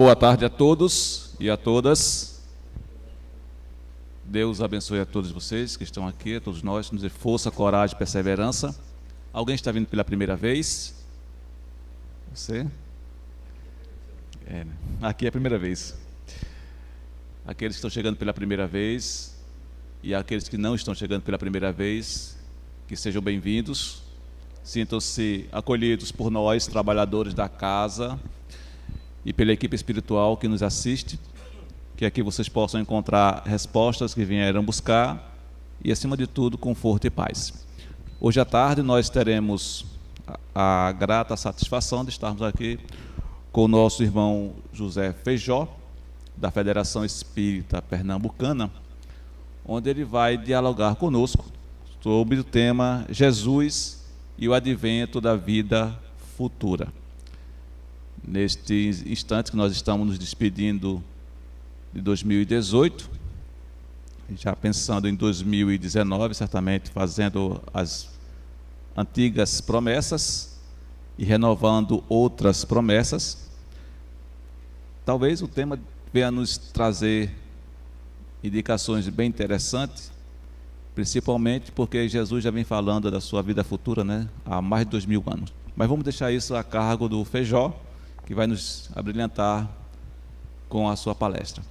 Boa tarde a todos e a todas. Deus abençoe a todos vocês que estão aqui, a todos nós, nos dê força, coragem, perseverança. Alguém está vindo pela primeira vez? Você? Aqui é a primeira vez. Aqueles que estão chegando pela primeira vez e aqueles que não estão chegando pela primeira vez, que sejam bem-vindos. Sintam-se acolhidos por nós, trabalhadores da casa, e pela equipe espiritual que nos assiste, que aqui vocês possam encontrar respostas que vieram buscar e, acima de tudo, conforto e paz. Hoje à tarde nós teremos a grata satisfação de estarmos aqui com o nosso irmão José Feijó, da Federação Espírita Pernambucana, onde ele vai dialogar conosco sobre o tema Jesus e o advento da vida futura. Neste instante que nós estamos nos despedindo de 2018, já pensando em 2019, certamente fazendo as antigas promessas e renovando outras promessas, talvez o tema venha nos trazer indicações bem interessantes, principalmente porque Jesus já vem falando da sua vida futura, né, há mais de 2000 anos. Mas vamos deixar isso a cargo do Feijó, que vai nos abrilhantar com a sua palestra.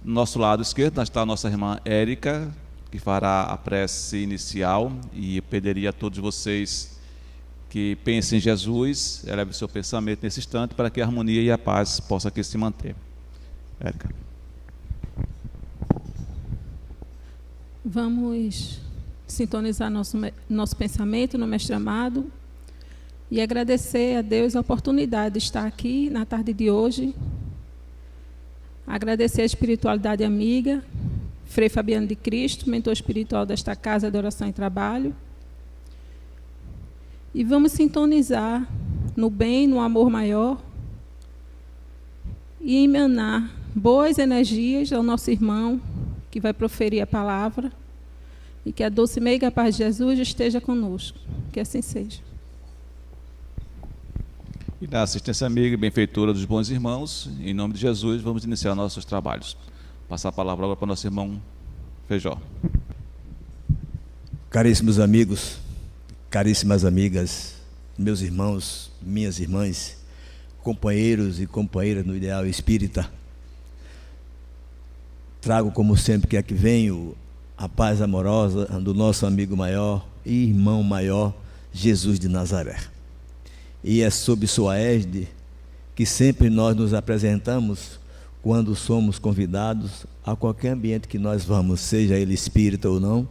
No nosso lado esquerdo está a nossa irmã Érica, que fará a prece inicial, e eu pediria a todos vocês que pensem em Jesus, eleve o seu pensamento nesse instante, para que a harmonia e a paz possam aqui se manter. Érica. Vamos sintonizar nosso pensamento no Mestre amado e agradecer a Deus a oportunidade de estar aqui na tarde de hoje. Agradecer a espiritualidade amiga, Frei Fabiano de Cristo, mentor espiritual desta Casa de Oração e Trabalho. E vamos sintonizar no bem, no amor maior e emanar boas energias ao nosso irmão que vai proferir a palavra, e que a doce e meiga paz de Jesus esteja conosco. Que assim seja. E na assistência amiga e benfeitora dos bons irmãos, em nome de Jesus, vamos iniciar nossos trabalhos. Passar a palavra agora para o nosso irmão Feijó. Caríssimos amigos, caríssimas amigas, meus irmãos, minhas irmãs, companheiros e companheiras no ideal espírita, trago, como sempre que aqui venho, a paz amorosa do nosso amigo maior e irmão maior, Jesus de Nazaré. E é sob sua égide que sempre nós nos apresentamos quando somos convidados a qualquer ambiente que nós vamos, seja ele espírita ou não.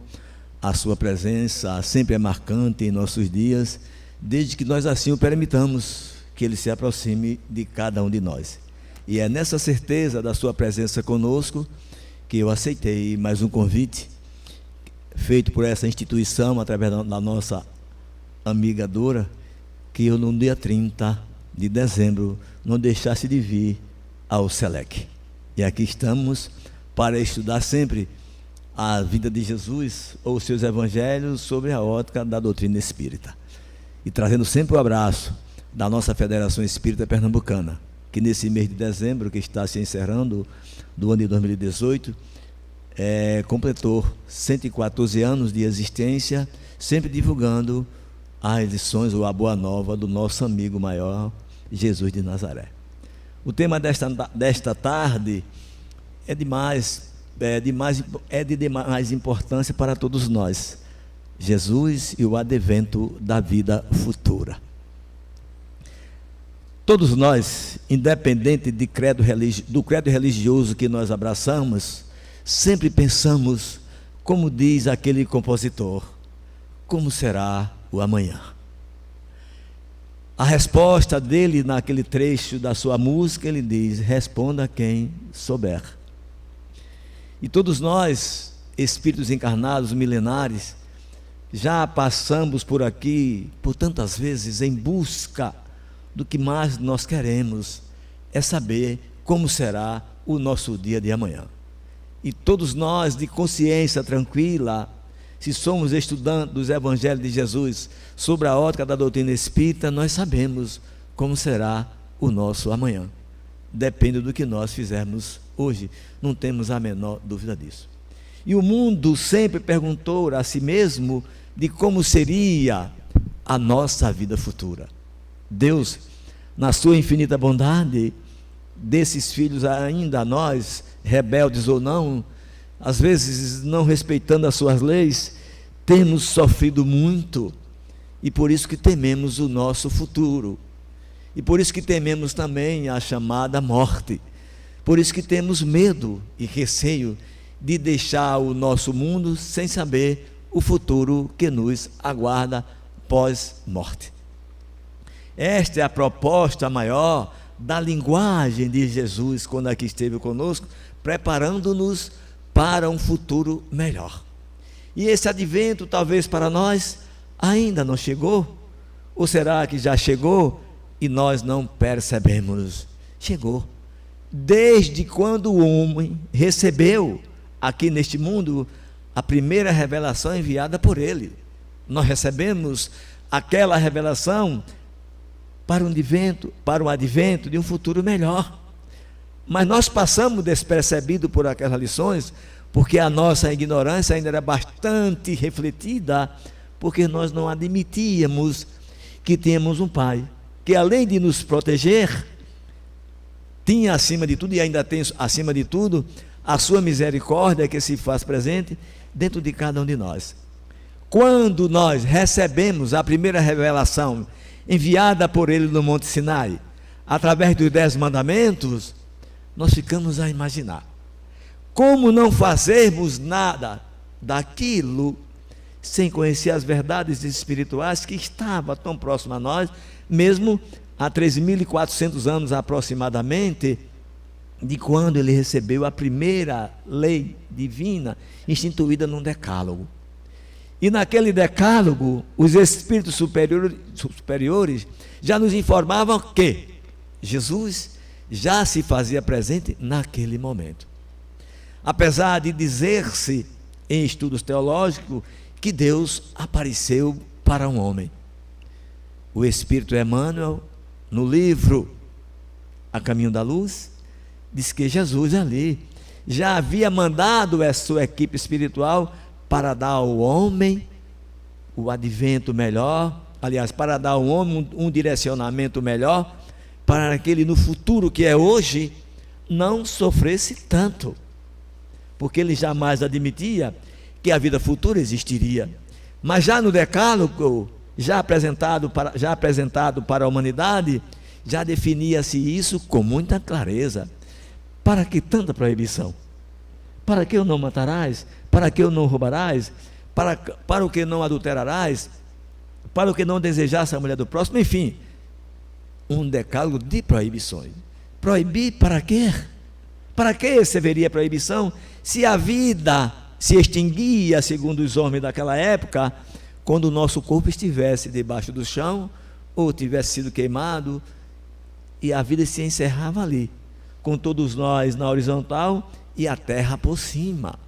A sua presença sempre é marcante em nossos dias, desde que nós assim o permitamos, que ele se aproxime de cada um de nós. E é nessa certeza da sua presença conosco que eu aceitei mais um convite feito por essa instituição, através da nossa amiga Dora, que eu no dia 30 de dezembro não deixasse de vir ao SELEC. E aqui estamos para estudar sempre a vida de Jesus ou os seus evangelhos sobre a ótica da doutrina espírita. E trazendo sempre o abraço da nossa Federação Espírita Pernambucana, que nesse mês de dezembro, que está se encerrando, do ano de 2018, completou 114 anos de existência, sempre divulgando as lições ou a boa nova do nosso amigo maior, Jesus de Nazaré. O tema desta tarde é de mais importância para todos nós: Jesus e o advento da vida futura. Todos nós, independente do credo religioso que nós abraçamos, sempre pensamos, como diz aquele compositor, como será o amanhã. A resposta dele naquele trecho da sua música, ele diz: responda quem souber. E todos nós, espíritos encarnados, milenares, já passamos por aqui, por tantas vezes, em busca do que mais nós queremos, é saber como será o nosso dia de amanhã. E todos nós, de consciência tranquila, se somos estudantes dos Evangelhos de Jesus sobre a ótica da doutrina espírita, nós sabemos como será o nosso amanhã. depende do que nós fizermos hoje. Não temos a menor dúvida disso. E o mundo sempre perguntou a si mesmo de como seria a nossa vida futura. Deus, na sua infinita bondade, desses filhos ainda a nós, rebeldes ou não, às vezes não respeitando as suas leis, temos sofrido muito, e por isso que tememos o nosso futuro, e por isso que tememos também a chamada morte, por isso que temos medo e receio de deixar o nosso mundo sem saber o futuro que nos aguarda pós-morte. Esta é a proposta maior da linguagem de Jesus quando aqui esteve conosco, preparando-nos para um futuro melhor. E esse advento, talvez para nós, ainda não chegou? Ou será que já chegou e nós não percebemos? Chegou. Desde quando o homem recebeu aqui neste mundo a primeira revelação enviada por ele. Nós recebemos aquela revelação para o advento de um futuro melhor. Mas nós passamos despercebido por aquelas lições, porque a nossa ignorância ainda era bastante refletida, porque nós não admitíamos que tínhamos um Pai, que além de nos proteger, tinha acima de tudo, e ainda tem acima de tudo, a sua misericórdia que se faz presente dentro de cada um de nós. Quando nós recebemos a primeira revelação enviada por ele no Monte Sinai, através dos 10 mandamentos, nós ficamos a imaginar como não fazermos nada daquilo sem conhecer as verdades espirituais que estavam tão próximas a nós, mesmo há 3.400 anos aproximadamente, de quando ele recebeu a primeira lei divina instituída num decálogo. E naquele decálogo, os espíritos superiores já nos informavam que Jesus já se fazia presente naquele momento. Apesar de dizer-se em estudos teológicos que Deus apareceu para um homem. O Espírito Emmanuel, no livro A Caminho da Luz, diz que Jesus ali já havia mandado a sua equipe espiritual para dar ao homem o advento melhor, aliás, para dar ao homem um direcionamento melhor, para que ele no futuro que é hoje, não sofresse tanto, porque ele jamais admitia que a vida futura existiria. Mas já no decálogo, já apresentado para a humanidade, já definia-se isso com muita clareza. Para que tanta proibição? Para que eu não matarás? Para que eu não roubarás? Para o que não adulterarás? Para o que não desejasse a mulher do próximo? Enfim, um decálogo de proibições. Proibir para quê? Para que seria proibição? Se a vida se extinguia, segundo os homens daquela época, quando o nosso corpo estivesse debaixo do chão, ou tivesse sido queimado, e a vida se encerrava ali, com todos nós na horizontal e a terra por cima.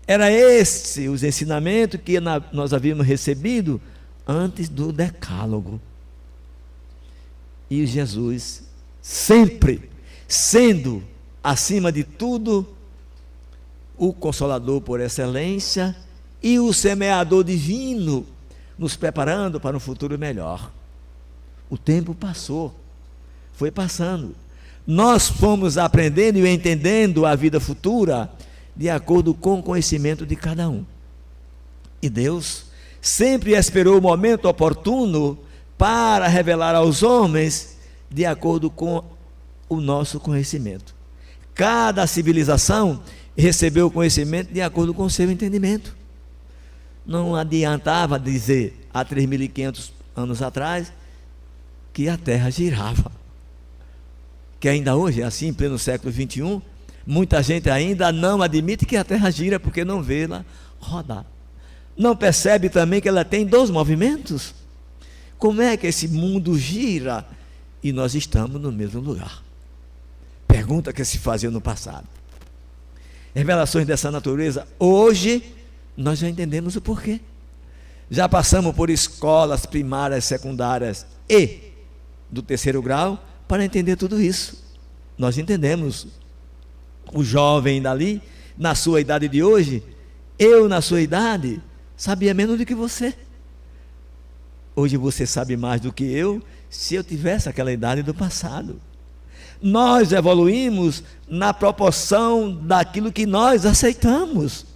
Era esse os ensinamentos que nós havíamos recebido antes do decálogo. E Jesus, sempre sendo, acima de tudo, o Consolador por excelência e o semeador divino, nos preparando para um futuro melhor. O tempo passou, foi passando. Nós fomos aprendendo e entendendo a vida futura de acordo com o conhecimento de cada um. E Deus sempre esperou o momento oportuno para revelar aos homens de acordo com o nosso conhecimento. Cada civilização recebeu o conhecimento de acordo com o seu entendimento. Não adiantava dizer há 3.500 anos atrás que a Terra girava. Que ainda hoje, assim, em pleno século XXI, muita gente ainda não admite que a Terra gira porque não vê ela rodar. Não percebe também que ela tem 2 movimentos. Como é que esse mundo gira e nós estamos no mesmo lugar? Pergunta que se fazia no passado. Revelações dessa natureza, hoje nós já entendemos o porquê. Já passamos por escolas primárias, secundárias e do 3º grau para entender tudo isso. Nós entendemos. O jovem dali, na sua idade de hoje, eu na sua idade, sabia menos do que você. Hoje você sabe mais do que eu, se eu tivesse aquela idade do passado. Nós evoluímos na proporção daquilo que nós aceitamos.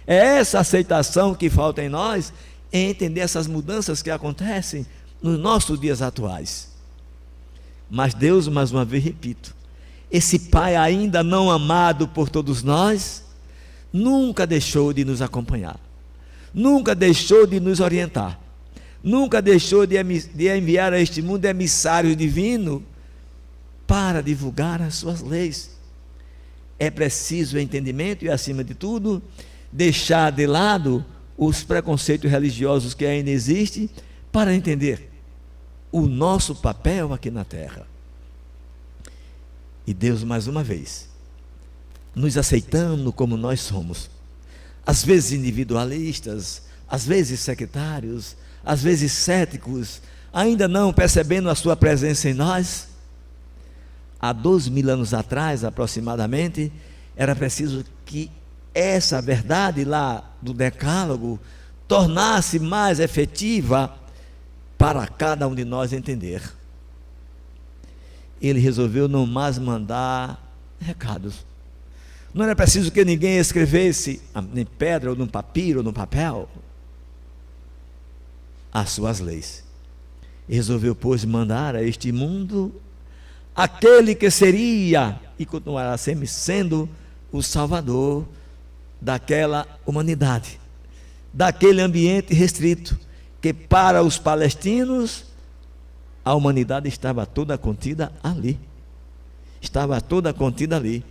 É essa aceitação que falta em nós, em entender essas mudanças que acontecem nos nossos dias atuais. Mas Deus, mais uma vez repito, esse Pai ainda não amado por todos nós, nunca deixou de nos acompanhar, nunca deixou de nos orientar, nunca deixou de enviar a este mundo emissários divinos para divulgar as suas leis. É preciso entendimento e, acima de tudo, deixar de lado os preconceitos religiosos que ainda existem para entender o nosso papel aqui na terra. E Deus, mais uma vez, nos aceitando como nós somos, às vezes individualistas, às vezes sectários, às vezes céticos, ainda não percebendo a sua presença em nós. Há 2000 anos atrás, aproximadamente, era preciso que essa verdade lá do Decálogo tornasse mais efetiva para cada um de nós entender. Ele resolveu não mais mandar recados. Não era preciso que ninguém escrevesse em pedra, ou num papiro, ou num papel, as suas leis. Resolveu, pois, mandar a este mundo aquele que seria e continuará sempre sendo o Salvador daquela humanidade, daquele ambiente restrito, que para os palestinos a humanidade estava toda contida ali. Estava toda contida ali.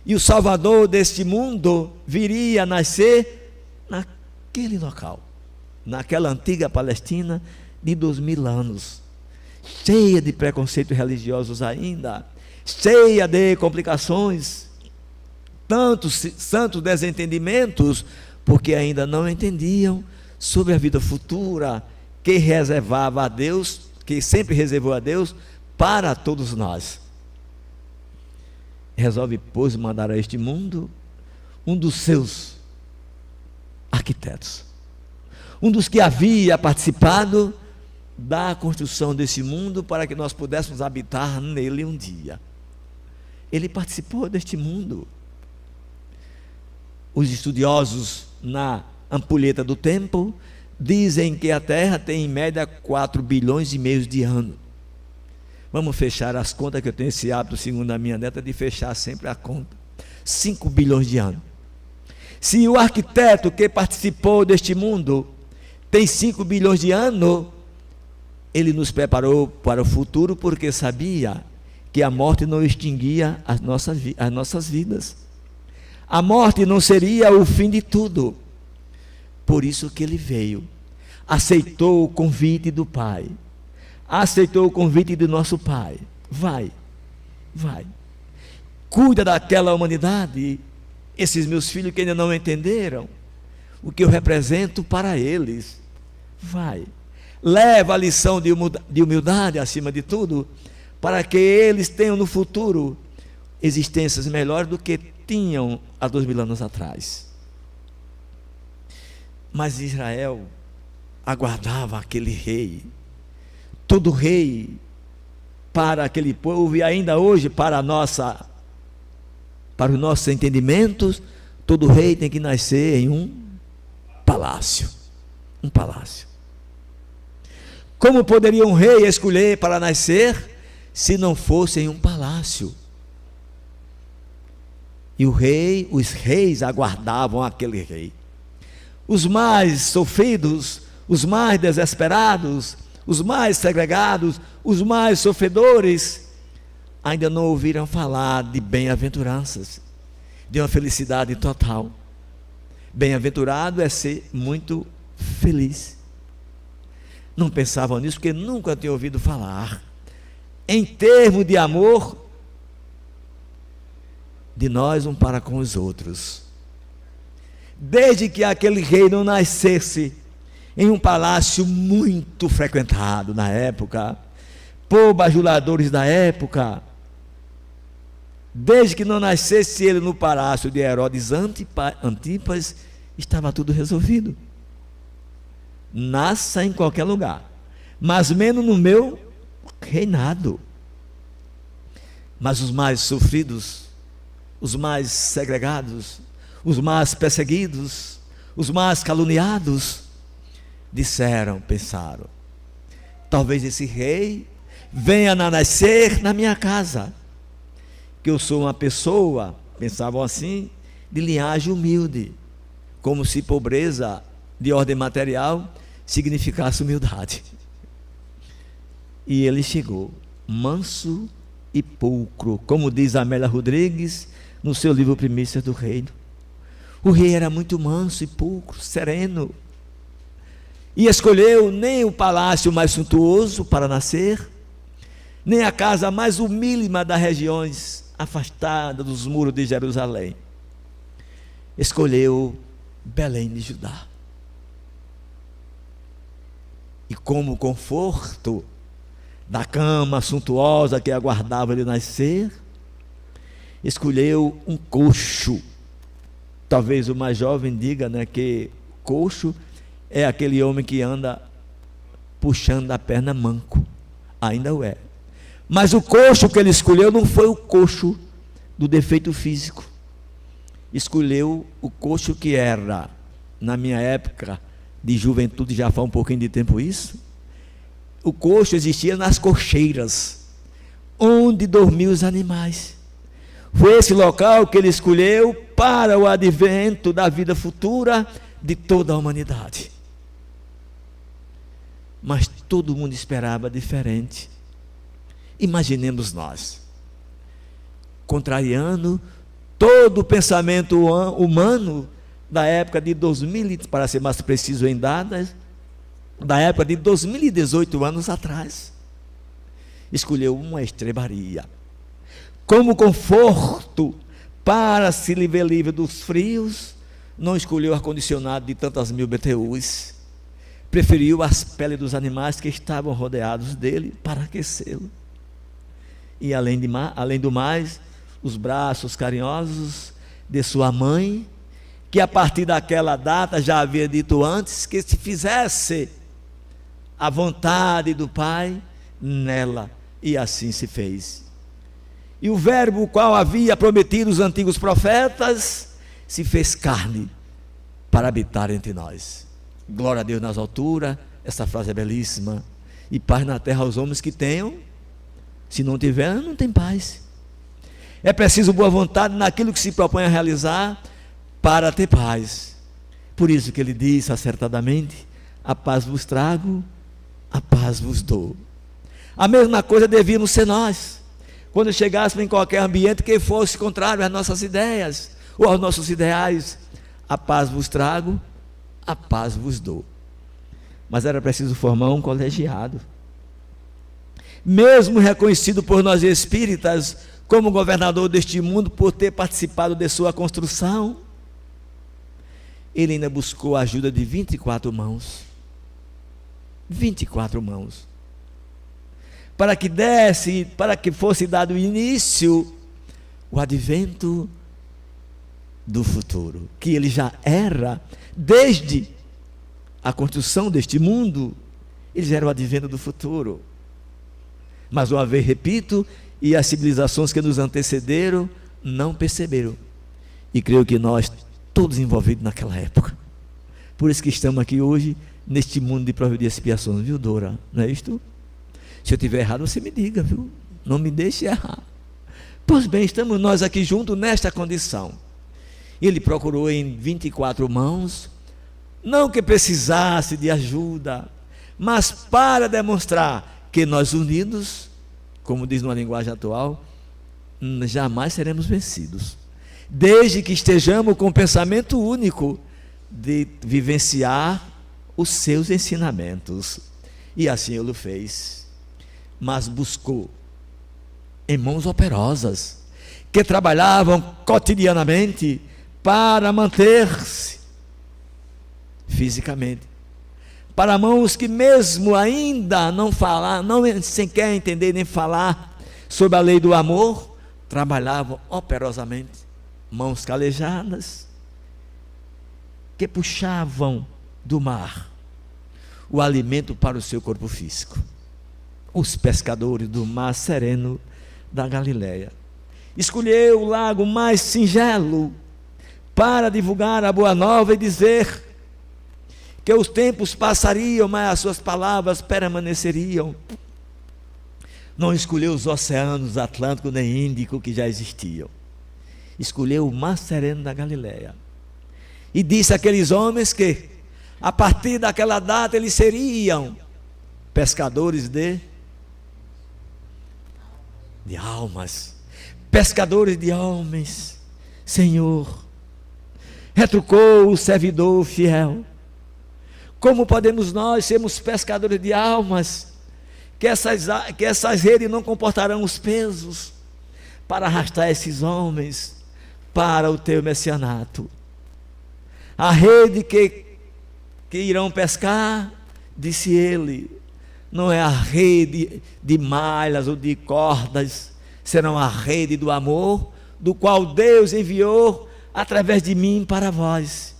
E o Salvador deste mundo viria a nascer naquele local, naquela antiga Palestina de 2000 anos, cheia de preconceitos religiosos ainda, cheia de complicações, tantos desentendimentos, porque ainda não entendiam sobre a vida futura que reservava a Deus, que sempre reservou a Deus para todos nós. Resolve, pois, mandar a este mundo um dos seus arquitetos, um dos que havia participado da construção desse mundo para que nós pudéssemos habitar nele um dia. Ele participou deste mundo. Os estudiosos na ampulheta do tempo dizem que a Terra tem em média 4 bilhões e meio de anos. Vamos fechar as contas, que eu tenho esse hábito, segundo a minha neta, de fechar sempre a conta. 5 bilhões de anos. Se o arquiteto que participou deste mundo tem 5 bilhões de anos, ele nos preparou para o futuro, porque sabia que a morte não extinguia as nossas vidas. A morte não seria o fim de tudo. Por isso que ele veio, aceitou o convite do Pai, aceitou o convite do nosso Pai. Vai, cuida daquela humanidade, esses meus filhos que ainda não entenderam o que eu represento para eles. Vai, leva a lição de humildade acima de tudo, para que eles tenham no futuro existências melhores do que tinham há 2000 anos atrás. Mas Israel aguardava aquele rei. Todo rei para aquele povo, e ainda hoje para os nossos entendimentos, todo rei tem que nascer em um palácio. Um palácio. Como poderia um rei escolher para nascer se não fosse em um palácio? E os reis aguardavam aquele rei. Os mais sofridos, os mais desesperados, os mais segregados, os mais sofredores, ainda não ouviram falar de bem-aventuranças, de uma felicidade total. Bem-aventurado é ser muito feliz. Não pensavam nisso, porque nunca tinham ouvido falar em termos de amor de nós um para com os outros. Desde que aquele rei não nascesse em um palácio muito frequentado na época, por bajuladores da época, Desde que não nascesse ele no palácio de Herodes Antipas, estava tudo resolvido. Nasça em qualquer lugar, mas menos no meu reinado. Mas os mais sofridos, os mais segregados, os mais perseguidos, os mais caluniados, pensaram, talvez esse rei venha a nascer na minha casa, que eu sou uma pessoa, pensavam assim, de linhagem humilde, como se pobreza de ordem material significasse humildade. E ele chegou, manso e pulcro, como diz Amélia Rodrigues no seu livro Primícias do Reino. O rei era muito manso e pulcro, sereno, e escolheu nem o palácio mais suntuoso para nascer, nem a casa mais humilde das regiões afastadas dos muros de Jerusalém. Escolheu Belém de Judá. E como conforto da cama suntuosa que aguardava ele nascer, escolheu um coxo. Talvez o mais jovem diga, que coxo é aquele homem que anda puxando a perna manco. Ainda o é. Mas o coxo que ele escolheu não foi o coxo do defeito físico. Escolheu o coxo que era, na minha época de juventude, já faz um pouquinho de tempo isso, o coxo existia nas cocheiras, onde dormiam os animais. Foi esse local que ele escolheu para o advento da vida futura de toda a humanidade. Mas todo mundo esperava diferente. Imaginemos nós, contrariando todo o pensamento humano da época de 2000, para ser mais preciso em datas, da época de 2018 anos atrás, escolheu uma estrebaria como conforto para se viver livre dos frios. Não escolheu ar-condicionado de tantas mil BTUs, preferiu as peles dos animais que estavam rodeados dele para aquecê-lo. E além do mais, os braços carinhosos de sua mãe, que a partir daquela data já havia dito antes que se fizesse a vontade do Pai nela, e assim se fez. E o verbo, o qual havia prometido os antigos profetas, se fez carne para habitar entre nós. Glória a Deus nas alturas. Essa frase é belíssima. E paz na terra aos homens que tenham. Se não tiver, não tem paz. É preciso boa vontade naquilo que se propõe a realizar para ter paz. Por isso que ele diz acertadamente: a paz vos trago, a paz vos dou. A mesma coisa devíamos ser nós, quando chegássemos em qualquer ambiente que fosse contrário às nossas ideias ou aos nossos ideais. A paz vos trago, a paz vos dou. Mas era preciso formar um colegiado, mesmo reconhecido por nós espíritas como governador deste mundo, por ter participado de sua construção. Ele ainda buscou a ajuda de 24 mãos, 24 mãos, para que fosse dado início o advento do futuro, que ele já era desde a construção deste mundo. Eles eram o advento do futuro. Mas uma vez repito, e as civilizações que nos antecederam não perceberam, e creio que nós todos envolvidos naquela época. Por isso que estamos aqui hoje neste mundo de prova de expiações, viu, Dora? Não é isto? Se eu estiver errado, você me diga, viu? Não me deixe errar. Pois bem, estamos nós aqui juntos nesta condição. Ele procurou em 24 mãos, não que precisasse de ajuda, mas para demonstrar que nós unidos, como diz numa linguagem atual, jamais seremos vencidos, desde que estejamos com o pensamento único de vivenciar os seus ensinamentos. E assim ele o fez, mas buscou em mãos operosas, que trabalhavam cotidianamente para manter-se fisicamente, para mãos que mesmo ainda não sequer entender nem falar sobre a lei do amor, trabalhavam operosamente, mãos calejadas, que puxavam do mar o alimento para o seu corpo físico. Os pescadores do mar sereno da Galileia. Escolheu o lago mais singelo para divulgar a boa nova e dizer que os tempos passariam, mas as suas palavras permaneceriam. Não escolheu os oceanos Atlântico nem Índico que já existiam. Escolheu o mar sereno da Galileia. E disse àqueles homens que, a partir daquela data, eles seriam pescadores de almas, pescadores de homens. Senhor, retrucou o servidor fiel, como podemos nós sermos pescadores de almas, que essas redes não comportarão os pesos para arrastar esses homens para o teu messianato? A rede que irão pescar, disse ele, não é a rede de malhas ou de cordas, será a rede do amor, do qual Deus enviou através de mim para vós.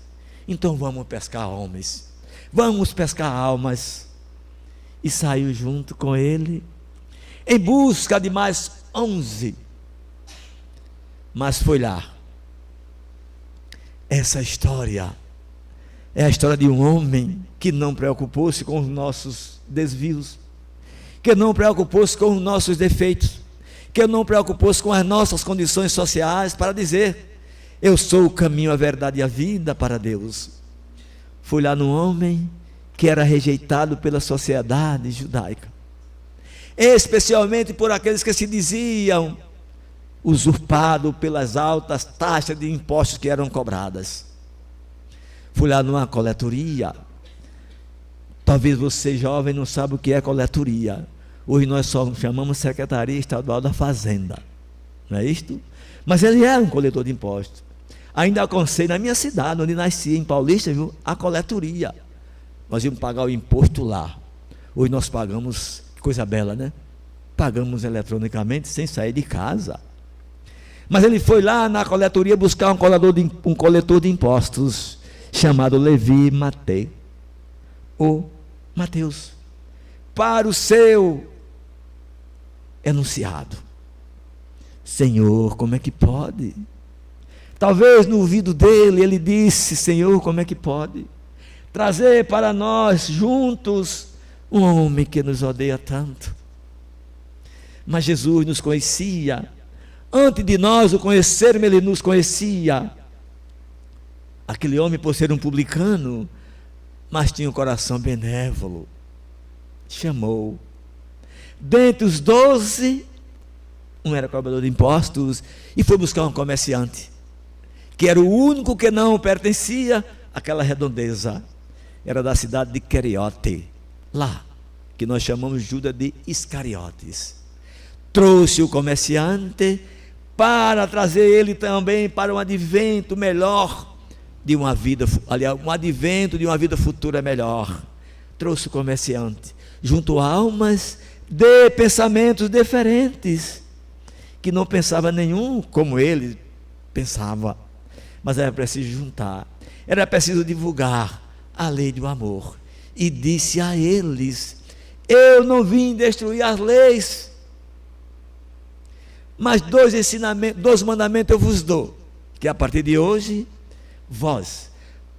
Então vamos pescar homens, vamos pescar almas. E saiu junto com ele, em busca de mais 11. Mas foi lá. Essa história é a história de um homem que não preocupou-se com os nossos desvios, que não preocupou-se com os nossos defeitos, que não preocupou-se com as nossas condições sociais, para dizer: eu sou o caminho, a verdade e a vida para Deus. Fui lá no homem que era rejeitado pela sociedade judaica, especialmente por aqueles que se diziam usurpados pelas altas taxas de impostos que eram cobradas. Fui lá numa coletoria. Talvez você, jovem, não saiba o que é coletoria. Hoje nós só chamamos Secretaria Estadual da Fazenda, não é isto? Mas ele era um coletor de impostos. Ainda aconselho na minha cidade, onde nasci, em Paulista, viu? A coletoria. Nós íamos pagar o imposto lá. Hoje nós pagamos, coisa bela, né? Pagamos eletronicamente, sem sair de casa. Mas ele foi lá na coletoria buscar um coletor de impostos, chamado Levi Matei, ou Mateus, para o seu enunciado. Senhor, como é que pode? Talvez no ouvido dele ele disse: Senhor, como é que pode trazer para nós juntos um homem que nos odeia tanto? Mas Jesus nos conhecia. Antes de nós o conhecermos, ele nos conhecia. Aquele homem, por ser um publicano, mas tinha um coração benévolo, chamou. Dentre os 12, um era cobrador de impostos, e foi buscar um comerciante, que era o único que não pertencia àquela redondeza. Era da cidade de Queriote, lá, que nós chamamos Judas de Iscariotes. Trouxe o comerciante para trazer ele também para um advento melhor de uma vida, aliás, um advento de uma vida futura melhor. Trouxe o comerciante, junto a almas de pensamentos diferentes, que não pensava nenhum como ele pensava, mas era preciso juntar, era preciso divulgar a lei do amor. E disse a eles: eu não vim destruir as leis, mas 2 ensinamentos, 2 mandamentos eu vos dou, que a partir de hoje vós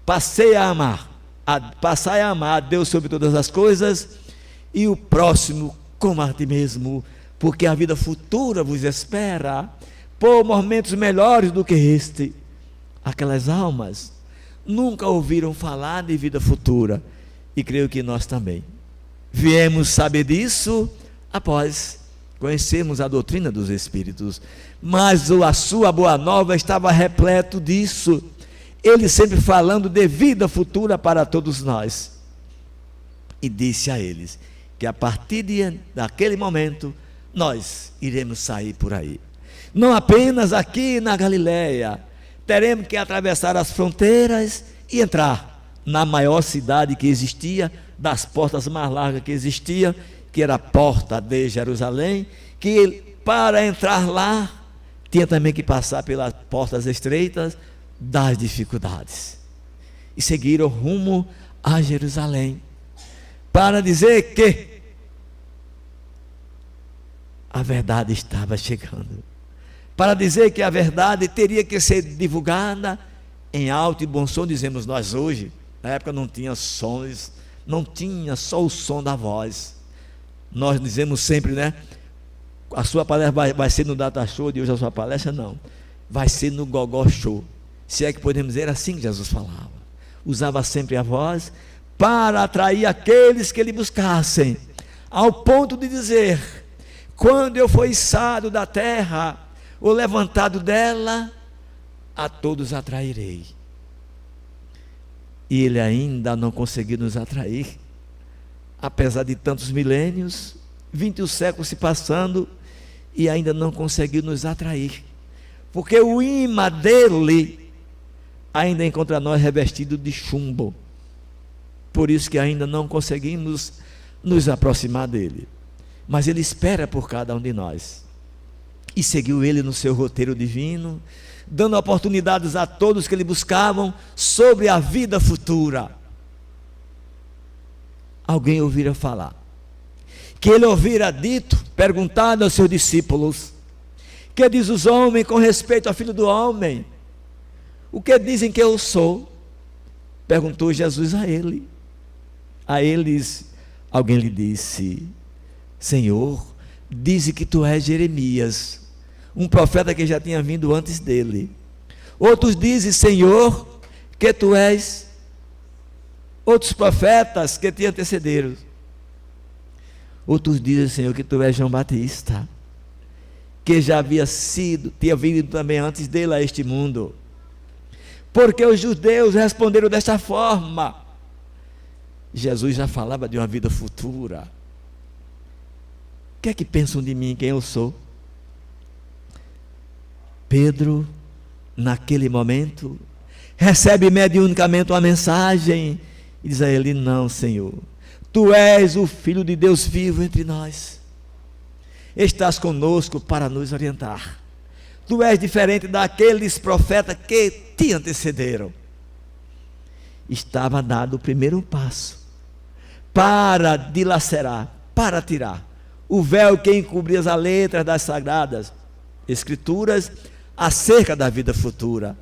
passai a amar a Deus sobre todas as coisas, e o próximo como a ti mesmo, porque a vida futura vos espera por momentos melhores do que este. Aquelas almas nunca ouviram falar de vida futura, e creio que nós também viemos saber disso após conhecermos a doutrina dos Espíritos, mas a sua boa nova estava repleto disso, ele sempre falando de vida futura para todos nós. E disse a eles que a partir daquele momento nós iremos sair por aí, não apenas aqui na Galileia, teremos que atravessar as fronteiras e entrar na maior cidade que existia, das portas mais largas que existia, que era a porta de Jerusalém, que para entrar lá tinha também que passar pelas portas estreitas das dificuldades. E seguiram rumo a Jerusalém, para dizer que a verdade estava chegando, para dizer que a verdade teria que ser divulgada em alto e bom som, dizemos nós hoje. Na época não tinha sons, não tinha só o som da voz. Nós dizemos sempre, né? A sua palestra vai ser no Data Show de hoje, a sua palestra não, vai ser no Gogó Show, se é que podemos dizer, assim que Jesus falava. Usava sempre a voz para atrair aqueles que lhe buscassem, ao ponto de dizer: quando eu for içado da terra, ou levantado dela, a todos atrairei. E ele ainda não conseguiu nos atrair, apesar de tantos milênios, 20 séculos se passando, e ainda não conseguiu nos atrair, porque o imã dele ainda encontra nós revestido de chumbo. Por isso que ainda não conseguimos nos aproximar dele. Mas ele espera por cada um de nós. E seguiu ele no seu roteiro divino, dando oportunidades a todos que lhe buscavam sobre a vida futura. Alguém ouvira falar, que ele ouvira dito, perguntado aos seus discípulos: que diz os homens com respeito ao Filho do Homem? O que dizem que eu sou? Perguntou Jesus a ele. A eles, alguém lhe disse: Senhor, dize que tu és Jeremias, um profeta que já tinha vindo antes dele. Outros dizem, Senhor, que tu és outros profetas que te antecederam. Outros dizem, Senhor, que tu és João Batista, que já tinha vindo também antes dele a este mundo. Porque os judeus responderam desta forma. Jesus já falava de uma vida futura. O que é que pensam de mim, quem eu sou? Pedro, naquele momento, recebe mediunicamente uma mensagem e diz a ele: não, Senhor, tu és o Filho de Deus vivo entre nós, estás conosco para nos orientar, tu és diferente daqueles profetas que te antecederam. Estava dado o primeiro passo para dilacerar, para tirar o véu que encobria as letras das sagradas Escrituras acerca da vida futura.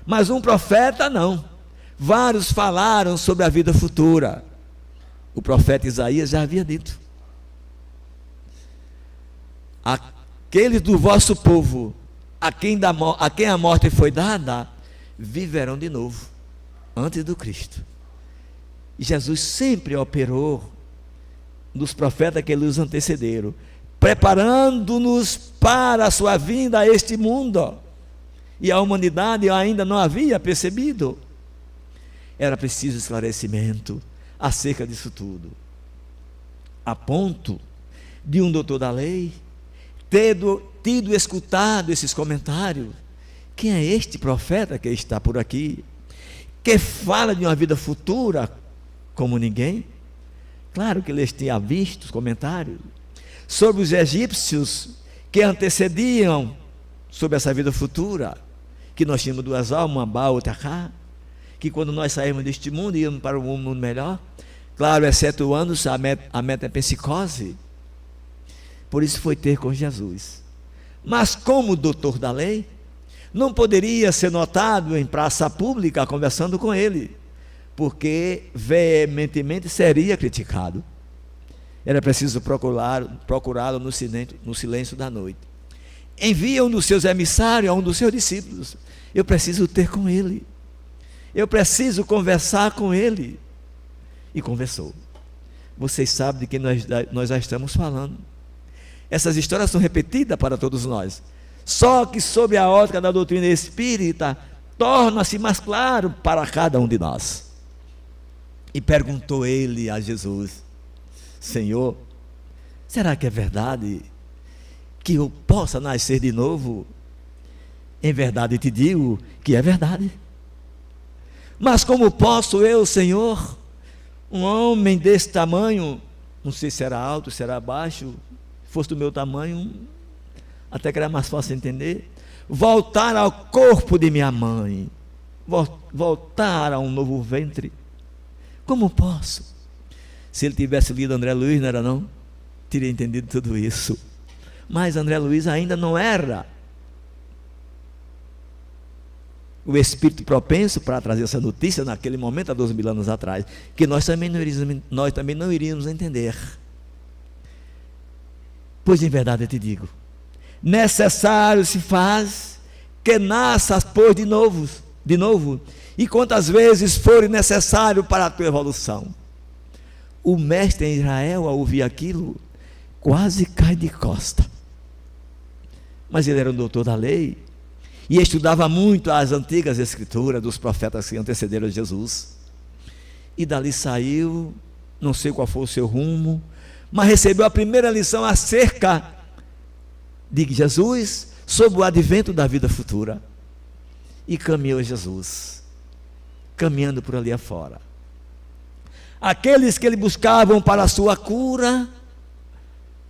Mas um profeta não. Vários falaram sobre a vida futura. O profeta Isaías já havia dito: aqueles do vosso povo, a quem a morte foi dada, viverão de novo, antes do Cristo. E Jesus sempre operou nos profetas que nos antecederam, preparando-nos para a sua vinda a este mundo. E a humanidade ainda não havia percebido. Era preciso esclarecimento acerca disso tudo, a ponto de um doutor da lei tido escutado esses comentários: quem é este profeta que está por aqui, que fala de uma vida futura como ninguém? Claro que eles tinham visto os comentários sobre os egípcios que antecediam sobre essa vida futura, que nós tínhamos duas almas, uma Ba, outra Cá, que quando nós saímos deste mundo íamos para um mundo melhor. Claro, excetuando a metempsicose. Por isso foi ter com Jesus. Mas como doutor da lei, não poderia ser notado em praça pública conversando com ele, porque veementemente seria criticado. Era preciso procurá-lo no silêncio da noite. Envia um dos seus emissários a um dos seus discípulos: eu preciso ter com ele, eu preciso conversar com ele. E conversou. Vocês sabem de quem nós já estamos falando. Essas histórias são repetidas para todos nós, só que sob a ótica da doutrina espírita torna-se mais claro para cada um de nós. E perguntou ele a Jesus: Senhor, será que é verdade que eu possa nascer de novo? Em verdade te digo que é verdade. Mas como posso eu, Senhor, um homem desse tamanho, não sei se era alto, se era baixo, fosse do meu tamanho, até que era mais fácil entender, voltar ao corpo de minha mãe, voltar a um novo ventre. Como posso? Se ele tivesse lido André Luiz, não era não? Teria entendido tudo isso. Mas André Luiz ainda não era o espírito propenso para trazer essa notícia naquele momento, há 12.000 anos atrás, que nós também não iríamos entender. Pois em verdade eu te digo, necessário se faz que nasças, pois, de novo, e quantas vezes for necessário para a tua evolução. O mestre em Israel, ao ouvir aquilo, quase cai de costa. Mas ele era um doutor da lei e estudava muito as antigas escrituras dos profetas que antecederam Jesus. E dali saiu, não sei qual foi o seu rumo, mas recebeu a primeira lição acerca de Jesus, sobre o advento da vida futura. E caminhou Jesus, caminhando por ali afora. Aqueles que ele buscavam para a sua cura,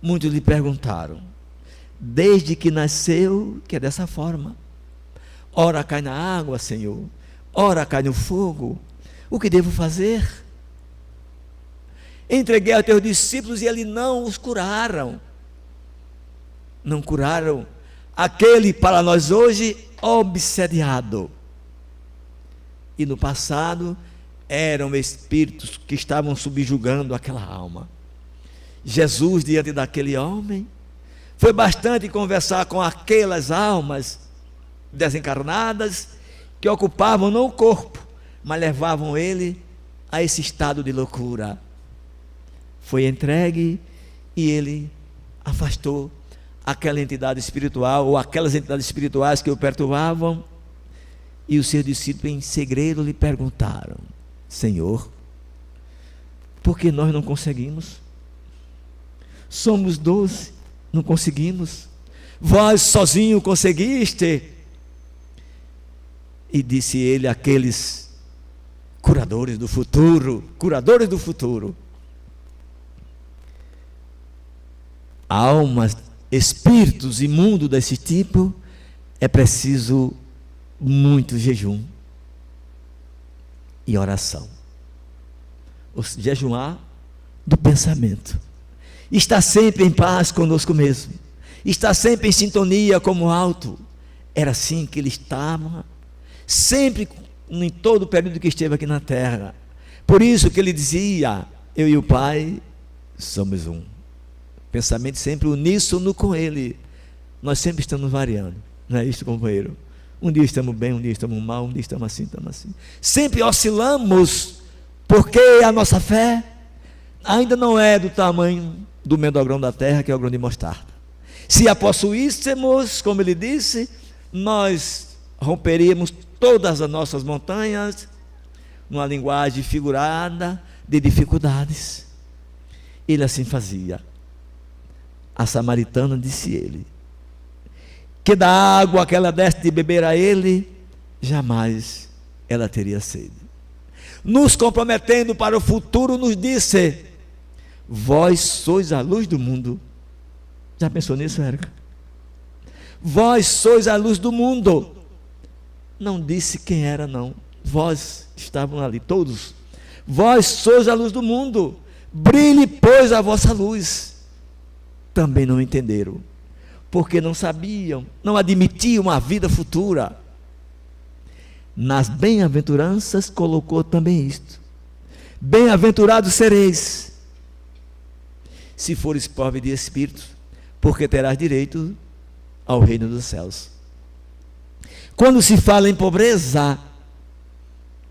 muitos lhe perguntaram: desde que nasceu, que é dessa forma, ora cai na água, Senhor, ora cai no fogo, o que devo fazer? Entreguei aos teus discípulos e eles não os curaram. Não curaram aquele para nós hoje obsediado. E no passado eram espíritos que estavam subjugando aquela alma. Jesus, diante daquele homem, foi bastante conversar com aquelas almas desencarnadas que ocupavam não o corpo, mas levavam ele a esse estado de loucura. Foi entregue e ele afastou aquela entidade espiritual, ou aquelas entidades espirituais que o perturbavam, e os seus discípulos em segredo lhe perguntaram: Senhor, por que nós não conseguimos? Somos 12, não conseguimos. Vós sozinho conseguiste. E disse ele àqueles curadores do futuro, almas, espíritos imundos desse tipo, é preciso muito jejum e oração. Jejuar do pensamento, estar sempre em paz conosco mesmo, estar sempre em sintonia com o alto. Era assim que ele estava, sempre, em todo o período que esteve aqui na terra. Por isso que ele dizia: eu e o Pai somos um. Pensamento sempre uníssono com ele. Nós sempre estamos variando, não é isso, companheiro? Um dia estamos bem, um dia estamos mal, um dia estamos assim. Sempre oscilamos, porque a nossa fé ainda não é do tamanho do menor grão da terra, que é o grão de mostarda. Se a possuíssemos, como ele disse, nós romperíamos todas as nossas montanhas, numa linguagem figurada de dificuldades. Ele assim fazia. A samaritana disse ele, que da água que ela desse de beber a ele, jamais ela teria sede. Nos comprometendo para o futuro, nos disse: vós sois a luz do mundo. Já pensou nisso, Érica? Vós sois a luz do mundo. Não disse quem era, não. Vós estavam ali, todos. Vós sois a luz do mundo. Brilhe, pois, a vossa luz. Também não entenderam, porque não sabiam, não admitiam a vida futura. Nas bem-aventuranças colocou também isto: bem-aventurados sereis, se fores pobre de espírito, porque terás direito ao reino dos céus. Quando se fala em pobreza,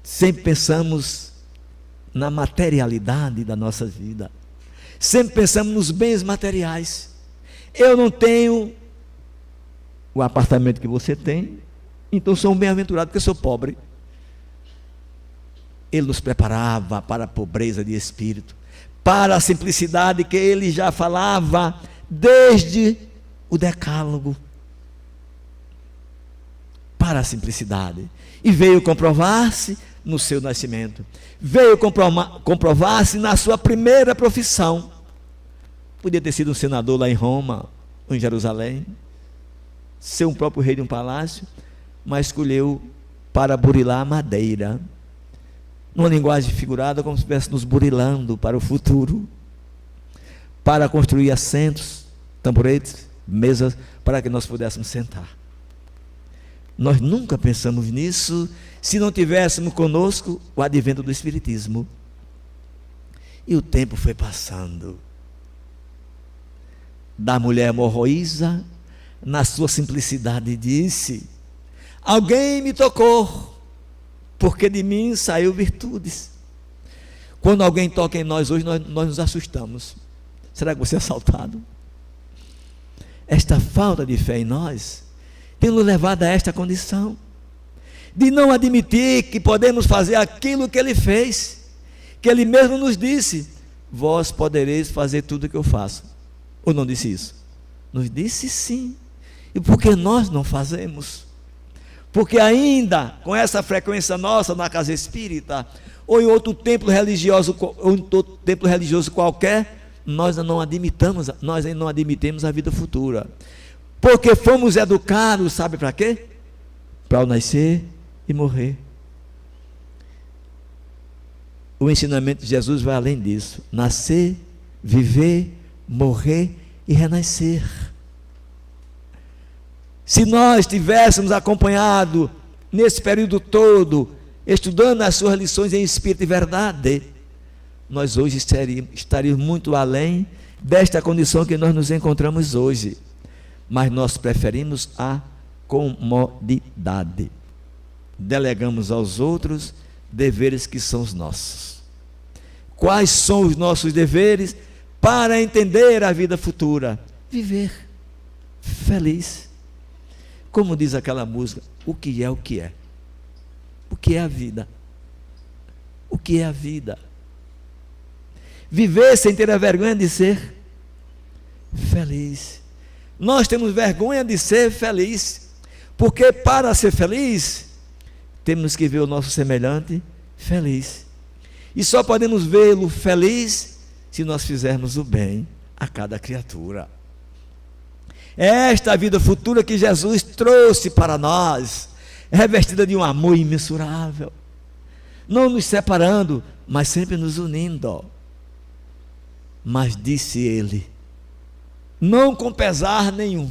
sempre pensamos na materialidade da nossa vida. Sempre pensamos nos bens materiais. Eu não tenho o apartamento que você tem, então sou um bem-aventurado porque sou pobre. Ele nos preparava para a pobreza de espírito, para a simplicidade que ele já falava desde o decálogo. Para a simplicidade. E veio comprovar-se no seu nascimento. Veio comprovar-se na sua primeira profissão. Podia ter sido um senador lá em Roma, ou em Jerusalém, ser um próprio rei de um palácio, mas escolheu para burilar a madeira, numa linguagem figurada, como se estivesse nos burilando para o futuro, para construir assentos, tamboretes, mesas, para que nós pudéssemos sentar. Nós nunca pensamos nisso se não tivéssemos conosco o advento do Espiritismo. E o tempo foi passando. Da mulher morroísa, na sua simplicidade, disse: alguém me tocou, porque de mim saiu virtudes. Quando alguém toca em nós hoje, nós nos assustamos. Será que você é assaltado? Esta falta de fé em nós tem nos levado a esta condição de não admitir que podemos fazer aquilo que Ele fez, que Ele mesmo nos disse: vós podereis fazer tudo o que eu faço. Ou não disse isso? Nos disse sim. E por que nós não fazemos? Porque ainda com essa frequência nossa na casa espírita, ou em outro templo religioso, qualquer, nós não admitamos a vida futura. Porque fomos educados, sabe para quê? Para o nascer e morrer. O ensinamento de Jesus vai além disso: nascer, viver, morrer e renascer. Se nós tivéssemos acompanhado nesse período todo, estudando as suas lições em espírito e verdade, nós hoje estaríamos muito além desta condição que nós nos encontramos hoje. Mas nós preferimos a comodidade. Delegamos aos outros deveres que são os nossos. Quais são os nossos deveres para entender a vida futura? Viver feliz. Como diz aquela música: o que é o que é? O que é a vida? O que é a vida? Viver sem ter a vergonha de ser feliz. Nós temos vergonha de ser feliz, porque para ser feliz, temos que ver o nosso semelhante feliz. E só podemos vê-lo feliz se nós fizermos o bem a cada criatura. É esta a vida futura que Jesus trouxe para nós, revestida de um amor imensurável, não nos separando, mas sempre nos unindo. Mas disse Ele, não com pesar nenhum,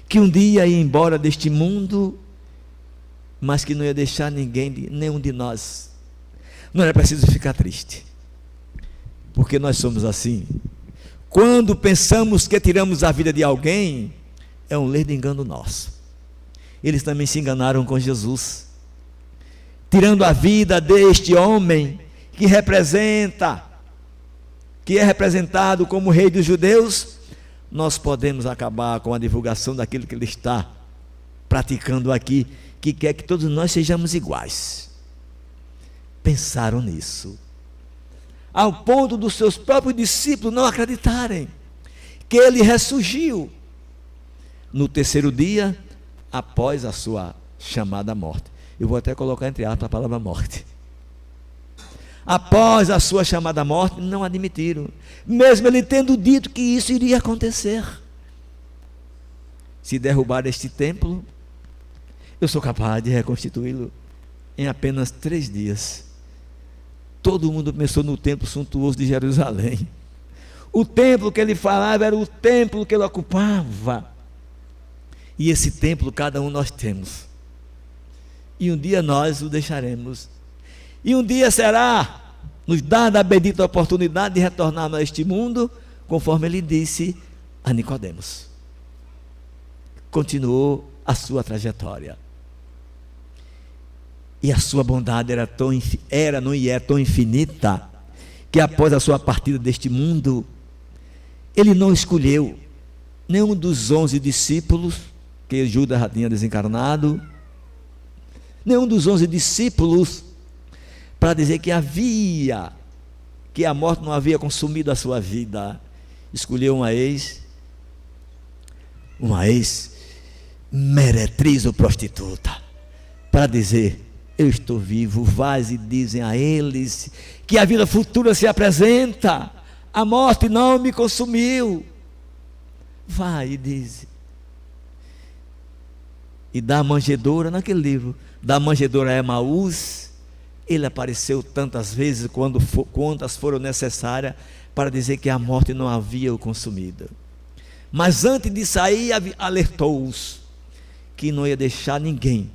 que um dia ia embora deste mundo, mas que não ia deixar nenhum de nós. Não era preciso ficar triste, porque nós somos assim. Quando pensamos que tiramos a vida de alguém, é um ledo engano nosso. Eles também se enganaram com Jesus, tirando a vida deste homem que é representado como rei dos judeus. Nós podemos acabar com a divulgação daquilo que ele está praticando aqui, que quer que todos nós sejamos iguais. Pensaram nisso, ao ponto dos seus próprios discípulos não acreditarem que ele ressurgiu no terceiro dia após a sua chamada morte. Eu vou até colocar entre aspas a palavra morte. Após a sua chamada morte, não admitiram, mesmo ele tendo dito que isso iria acontecer. Se derrubar este templo, eu sou capaz de reconstituí-lo em apenas 3 dias. Todo mundo pensou no templo suntuoso de Jerusalém. O templo que ele falava era o templo que ele ocupava. E esse templo cada um nós temos. E um dia nós o deixaremos. E um dia será nos dada a bendita oportunidade de retornarmos a este mundo, conforme ele disse a Nicodemos. Continuou a sua trajetória. E a sua bondade era tão infinita, que após a sua partida deste mundo, ele não escolheu nenhum dos 11 discípulos, que Judas já tinha desencarnado, nenhum dos 11 discípulos, para dizer que a morte não havia consumido a sua vida. Escolheu uma ex-meretriz ou prostituta, para dizer: eu estou vivo. Vais e dizem a eles que a vida futura se apresenta, a morte não me consumiu. vai e diz. E da manjedoura, naquele livro, da manjedoura a Emaús, ele apareceu tantas vezes quantas foram necessárias para dizer que a morte não havia o consumido. Mas antes de sair, alertou-os que não ia deixar ninguém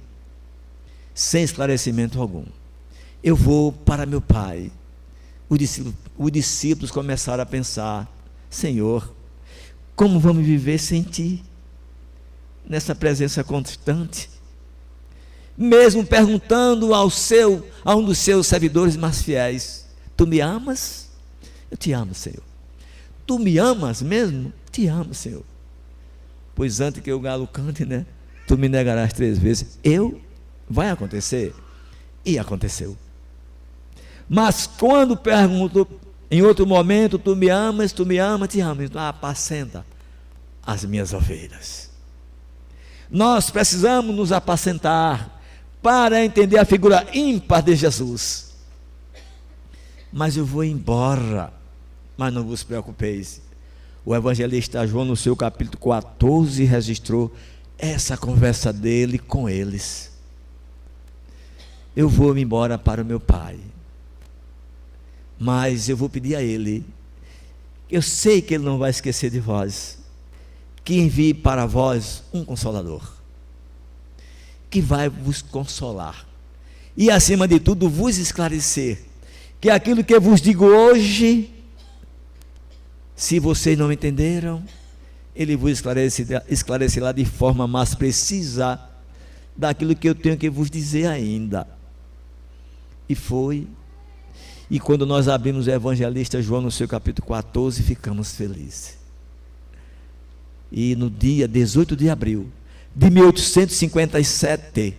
sem esclarecimento algum. Eu vou para meu Pai. Os discípulos começaram a pensar: Senhor, como vamos viver sem Ti? Nessa presença constante? Mesmo perguntando a um dos seus servidores mais fiéis: Tu me amas? Eu te amo, Senhor. Tu me amas mesmo? Te amo, Senhor. Pois antes que o galo cante, né? Tu me negarás 3 vezes. Vai acontecer? E aconteceu. Mas quando pergunto em outro momento: Tu me amas, te amo. Então apacenta as minhas ovelhas. Nós precisamos nos apacentar para entender a figura ímpar de Jesus. Mas eu vou embora. Mas não vos preocupeis. O evangelista João, no seu capítulo 14, registrou essa conversa dele com eles. Eu vou embora para o meu Pai, mas eu vou pedir a Ele, eu sei que Ele não vai esquecer de vós, que envie para vós um Consolador, que vai vos consolar, e acima de tudo vos esclarecer, que aquilo que eu vos digo hoje, se vocês não entenderam, Ele vos esclarecerá de forma mais precisa daquilo que eu tenho que vos dizer ainda. E foi. E quando nós abrimos o evangelista João no seu capítulo 14, ficamos felizes. E no dia 18 de abril de 1857,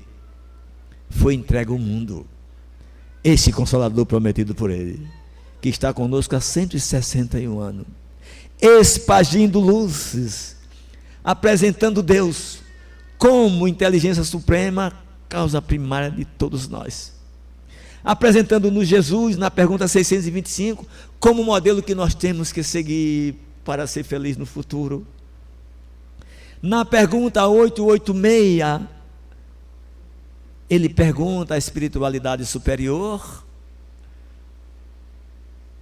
foi entregue ao mundo esse Consolador prometido por Ele, que está conosco há 161 anos, espargindo luzes, apresentando Deus como inteligência suprema, causa primária de todos nós, apresentando-nos Jesus na pergunta 625 como modelo que nós temos que seguir para ser feliz no futuro. Na pergunta 886, ele pergunta à espiritualidade superior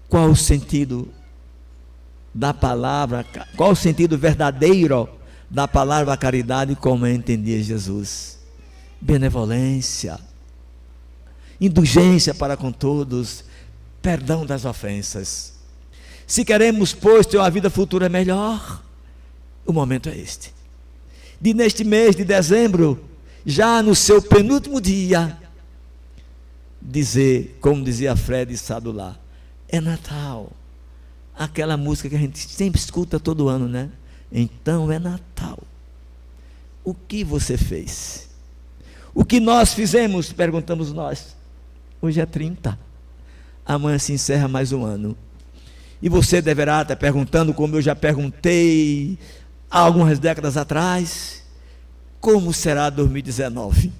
qual o sentido da palavra, qual o sentido verdadeiro da palavra caridade, como entendia Jesus: benevolência, indulgência para com todos, perdão das ofensas. Se queremos, pois, ter uma vida futura melhor, o momento é este, de neste mês de dezembro, já no seu penúltimo dia, dizer, como dizia Fred Sadulá: é Natal. Aquela música que a gente sempre escuta todo ano, né? Então é Natal. O que você fez? O que nós fizemos? Perguntamos nós. Hoje é 30. Amanhã se encerra mais um ano. E você deverá estar perguntando, como eu já perguntei há algumas décadas atrás: como será 2019?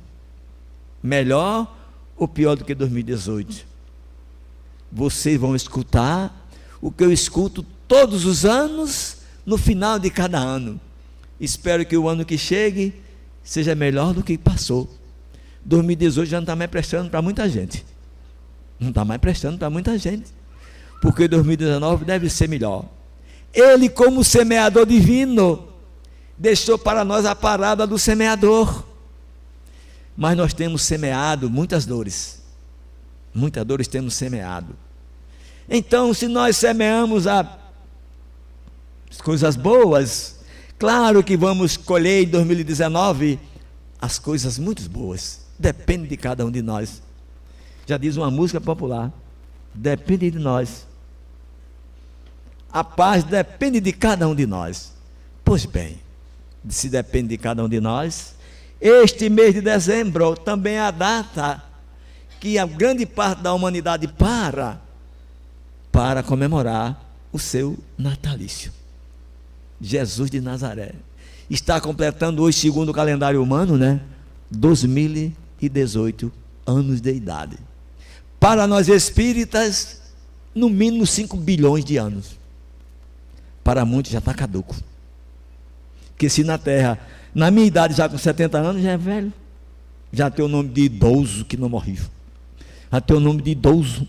Melhor ou pior do que 2018? Vocês vão escutar o que eu escuto todos os anos, no final de cada ano. Espero que o ano que chegue seja melhor do que passou. 2018 já não está mais prestando para muita gente. Não está mais prestando para muita gente. Porque 2019 deve ser melhor. Ele, como semeador divino, deixou para nós a parada do semeador. Mas nós temos semeado muitas dores. Muitas dores temos semeado. Então, se nós semeamos as coisas boas, claro que vamos colher em 2019 as coisas muito boas. Depende de cada um de nós. Já diz uma música popular: depende de nós. A paz depende de cada um de nós. Pois bem, se depende de cada um de nós, este mês de dezembro também é a data que a grande parte da humanidade para comemorar o seu natalício. Jesus de Nazaré está completando hoje, segundo o calendário humano, 2018 anos de idade. Para nós espíritas, no mínimo 5 bilhões de anos. Para muitos já está caduco. Porque se na terra, na minha idade, já com 70 anos, já é velho, já tem o nome de idoso que não morreu, já tem o nome de idoso,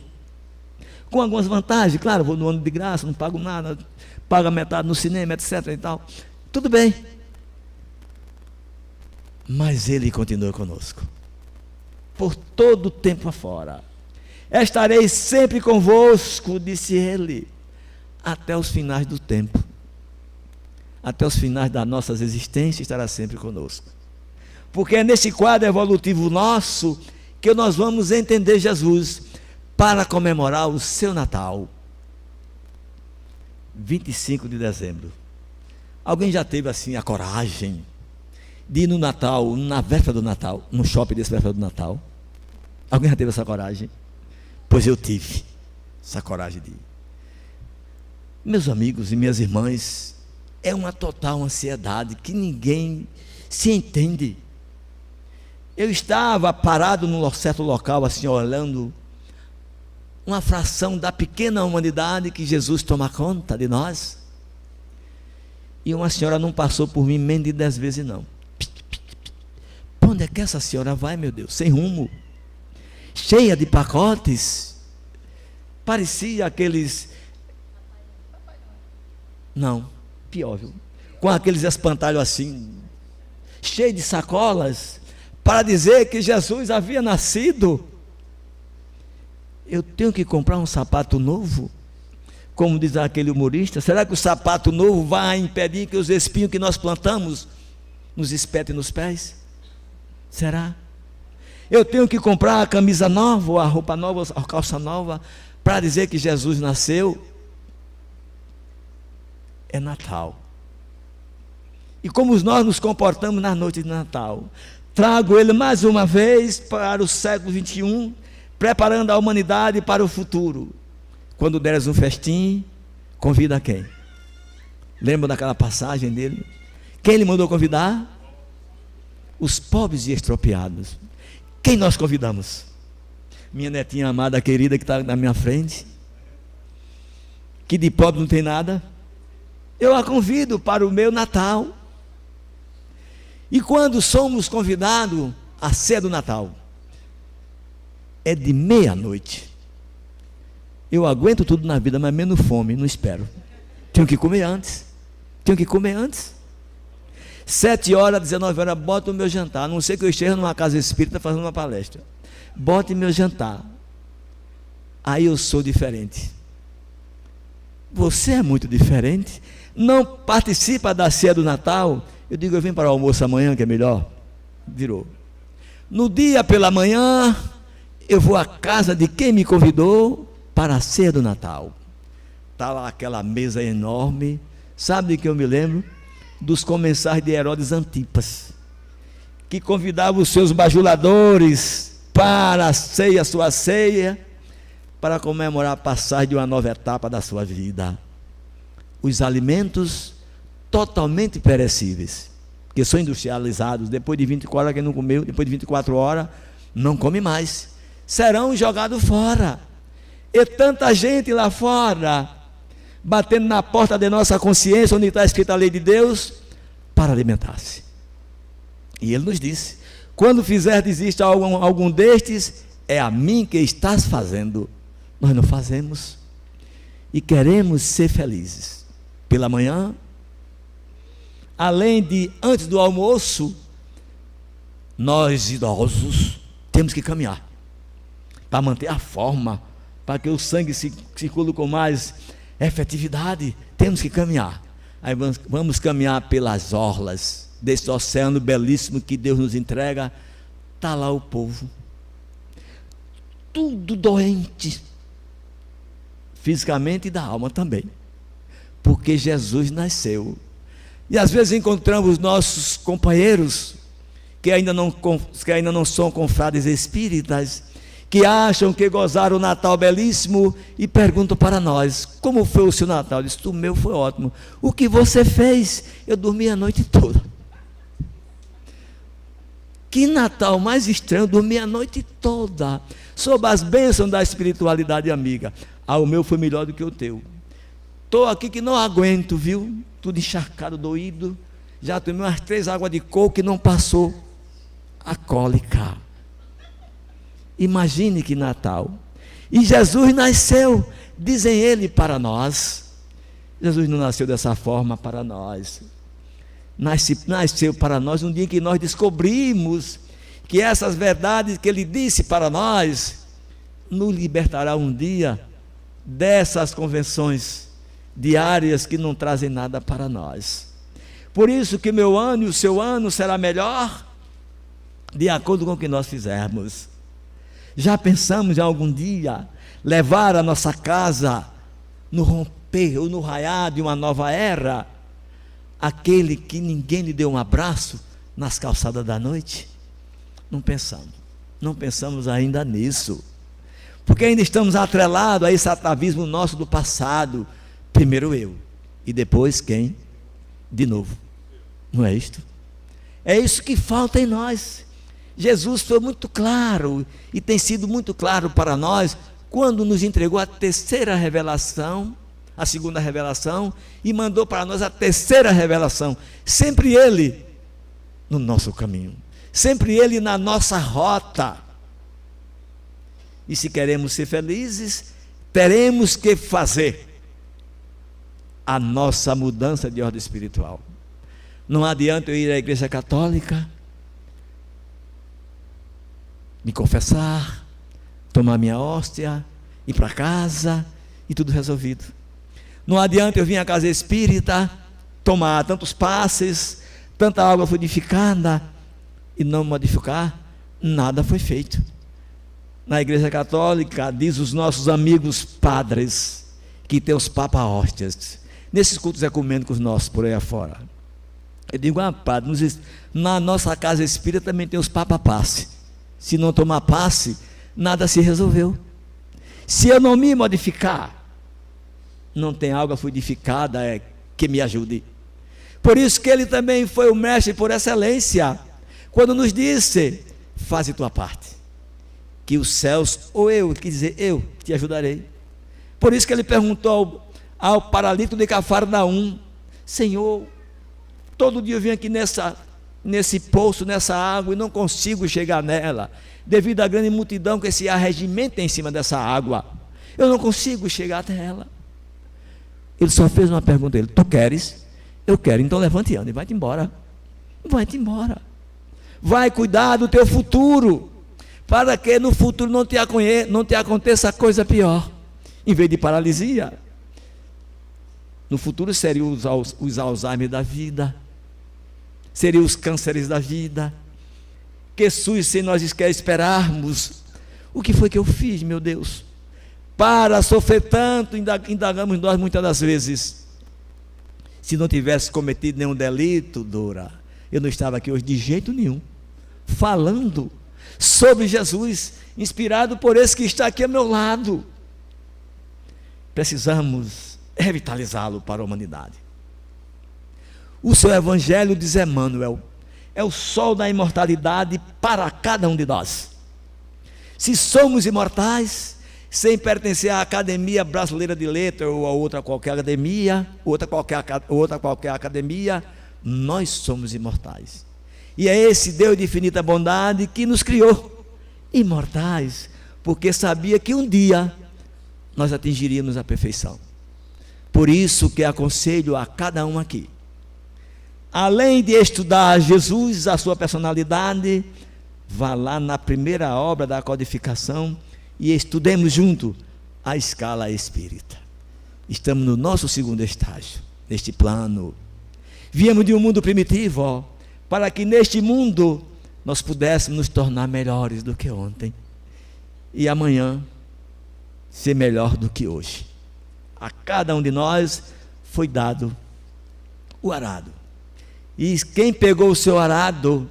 com algumas vantagens, claro, vou no ano de graça, não pago nada, pago a metade no cinema, etc. e tal, tudo bem, mas Ele continua conosco, por todo o tempo afora. Estarei sempre convosco, disse Ele, até os finais do tempo, até os finais das nossas existências estará sempre conosco, porque é nesse quadro evolutivo nosso que nós vamos entender Jesus para comemorar o seu Natal, 25 de dezembro. Alguém já teve assim a coragem de ir no Natal, na véspera do Natal, no shopping desse véspera do Natal? Alguém já teve essa coragem? Pois eu tive essa coragem de ir. Meus amigos e minhas irmãs, é uma total ansiedade que ninguém se entende. Eu estava parado num certo local, assim, olhando uma fração da pequena humanidade que Jesus toma conta de nós. E uma senhora não passou por mim menos de 10 vezes, não. Para onde é que essa senhora vai, meu Deus? Sem rumo, cheia de pacotes, parecia aqueles... Não, pior, viu? Com aqueles espantalhos assim, cheio de sacolas, para dizer que Jesus havia nascido. Eu tenho que comprar um sapato novo? Como diz aquele humorista, será que o sapato novo vai impedir que os espinhos que nós plantamos nos espetem nos pés? Será? Eu tenho que comprar a camisa nova, a roupa nova, a calça nova, para dizer que Jesus nasceu? É Natal. E como nós nos comportamos na noite de Natal? Trago ele mais uma vez para o século 21, preparando a humanidade para o futuro. Quando deres um festim, convida quem? Lembra daquela passagem dele? Quem ele mandou convidar? Os pobres e extropiados. Quem nós convidamos? Minha netinha amada, querida, que está na minha frente, que de pobre não tem nada. Eu a convido para o meu Natal. E quando somos convidados à ceia do Natal, é de meia-noite. Eu aguento tudo na vida, mas menos fome, não espero. Tenho que comer antes. 7 horas, 19 horas, bota o meu jantar. A não ser que eu esteja numa casa espírita fazendo uma palestra. Bote meu jantar. Aí eu sou diferente. Você é muito diferente. Não participa da ceia do Natal. Eu digo, eu venho para o almoço amanhã, que é melhor. Virou. No dia pela manhã, eu vou à casa de quem me convidou para a ceia do Natal. Está lá aquela mesa enorme. Sabe de que eu me lembro? Dos comensais de Herodes Antipas, que convidava os seus bajuladores para a ceia, sua ceia, para comemorar a passagem de uma nova etapa da sua vida. Os alimentos totalmente perecíveis, que são industrializados, depois de 24 horas, quem não comeu, depois de 24 horas, não come mais, serão jogados fora. E tanta gente lá fora, batendo na porta de nossa consciência, onde está escrita a lei de Deus, para alimentar-se. E Ele nos disse, quando fizerdes isto a algum destes, é a mim que estás fazendo. Nós não fazemos, e queremos ser felizes. Pela manhã, além de antes do almoço, nós idosos temos que caminhar, para manter a forma, para que o sangue circule com mais efetividade. Temos que caminhar. Aí vamos caminhar pelas orlas desse oceano belíssimo que Deus nos entrega. Está lá o povo, tudo doente, fisicamente e da alma também, porque Jesus nasceu. E às vezes encontramos nossos companheiros que ainda não são confrades espíritas, que acham que gozaram o Natal belíssimo e perguntam para nós, como foi o seu Natal? Eu disse, o meu foi ótimo. O que você fez? Eu dormi a noite toda. Que Natal mais estranho, eu dormi a noite toda, sob as bênçãos da espiritualidade amiga. O meu foi melhor do que o teu. Estou aqui que não aguento, viu? Tudo encharcado, doído, Já tomei umas 3 águas de coco e não passou a cólica. Imagine que Natal. E Jesus nasceu, dizem ele, para nós. Jesus não nasceu dessa forma para nós. Nasceu para nós um dia em que nós descobrimos que essas verdades que ele disse para nós nos libertará um dia dessas convenções diárias que não trazem nada para nós. Por isso que meu ano e o seu ano será melhor de acordo com o que nós fizermos. Já pensamos em algum dia levar a nossa casa no romper ou no raiar de uma nova era, aquele que ninguém lhe deu um abraço nas calçadas da noite? Não pensamos ainda nisso, porque ainda estamos atrelados a esse atavismo nosso do passado. Primeiro eu, e depois quem? De novo. Não é isto? É isso que falta em nós. Jesus foi muito claro, e tem sido muito claro para nós, quando nos entregou a terceira revelação, a segunda revelação, e mandou para nós a terceira revelação. Sempre Ele no nosso caminho, sempre Ele na nossa rota. E se queremos ser felizes, teremos que fazer a nossa mudança de ordem espiritual. Não adianta eu ir à igreja católica, me confessar, tomar minha hóstia, ir para casa e tudo resolvido. Não adianta eu vir à casa espírita, tomar tantos passes, tanta água fluidificada e não modificar, nada foi feito. Na igreja católica, diz os nossos amigos padres, que tem os papa-hóstias, nesses cultos ecumênicos nossos por aí afora. Eu digo, padre, na nossa casa espírita também tem os papa-passe. Se não tomar passe, nada se resolveu. Se eu não me modificar, não tem água fluidificada que me ajude. Por isso que ele também foi o mestre por excelência, quando nos disse, faze tua parte, que os céus, ou eu, quer dizer, eu te ajudarei. Por isso que ele perguntou ao paralítico de Cafarnaum, Senhor, todo dia eu venho aqui nesse poço, nessa água, e não consigo chegar nela, devido à grande multidão que se arregimenta em cima dessa água, eu não consigo chegar até ela. Ele só fez uma pergunta a ele, tu queres? Eu quero, então levante e anda, e vai-te embora. Vai-te embora. Vai cuidar do teu futuro, para que no futuro não te aconteça coisa pior. Em vez de paralisia, no futuro seriam os Alzheimer da vida, seriam os cânceres da vida. Que SUS, se nós esperarmos, o que foi que eu fiz, meu Deus, para sofrer tanto? Indagamos nós muitas das vezes. Se não tivesse cometido nenhum delito, Dora, eu não estava aqui hoje de jeito nenhum, falando sobre Jesus, inspirado por esse que está aqui ao meu lado. Precisamos revitalizá-lo para a humanidade. O seu evangelho, diz Emmanuel, é o sol da imortalidade para cada um de nós. Se somos imortais, sem pertencer à Academia Brasileira de Letras ou a outra qualquer academia, nós somos imortais. E é esse Deus de infinita bondade que nos criou imortais, porque sabia que um dia nós atingiríamos a perfeição. Por isso que aconselho a cada um aqui, além de estudar Jesus, a sua personalidade, vá lá na primeira obra da codificação e estudemos junto a escala espírita. Estamos no nosso segundo estágio, neste plano. Viemos de um mundo primitivo, para que neste mundo nós pudéssemos nos tornar melhores do que ontem, e amanhã ser melhor do que hoje. A cada um de nós foi dado o arado, e quem pegou o seu arado,